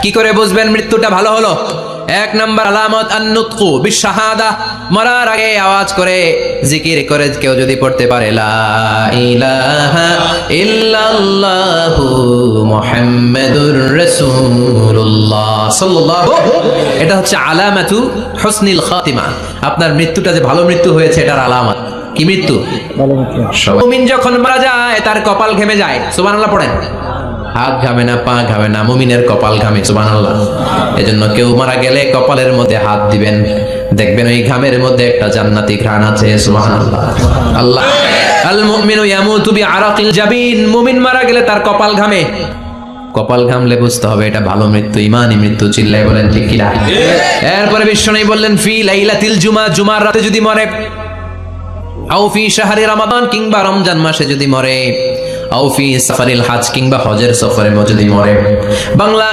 কি করে বুঝবেন মৃত্যুটা ভালো হলো? এক নাম্বার আলামত আন-নুতকু বিশ-শাহাদা, মরার আগে আওয়াজ করে জিকির করে কেউ যদি পড়তে পারে লা ইলাহা ইল্লাল্লাহু মুহাম্মাদুর রাসূলুল্লাহ সাল্লাল্লাহু, এটা হচ্ছে আলামাতু হুসনিল খাতিমা। আপনার মৃত্যুটা যে ভালো মৃত্যু হয়েছে এটার আলামত। কি মৃত্যু? মুমিন যখন মারা যায় তার কপাল ঘেমে যায়, সুবহানাল্লাহ পড়েন। হাত ঘামে না, পা ঘামে না, মুমিনের কপাল ঘামে, সুবহানাল্লাহ। এজন্য কেউ মারা গেলে কপালের মধ্যে হাত দিবেন, দেখবেন ওই ঘামের মধ্যে একটা জান্নাতি ঘ্রাণ আছে, সুবহানাল্লাহ। আল্লাহ আল মুমিনু ইয়ামুতু বিআরাকিল জাবিন, মুমিন মারা গেলে তার কপাল ঘামে। কপাল ঘামলে বুঝতে হবে এটা ভালো মৃত্যু, ঈমানি মৃত্যু। চিল্লায় বলেন ঠিক কি না? এরপরে বিশ্বনবী বললেন ফি লাইলাতিল জুমা, জুমার রাতে যদি মরে, আও ফি শাহরি রমাদান, কিংবা রমজান মাসে যদি মরে, আও ফি সাফারিল হজ, কিংবা হজের সফরে যদি মরে। বাংলা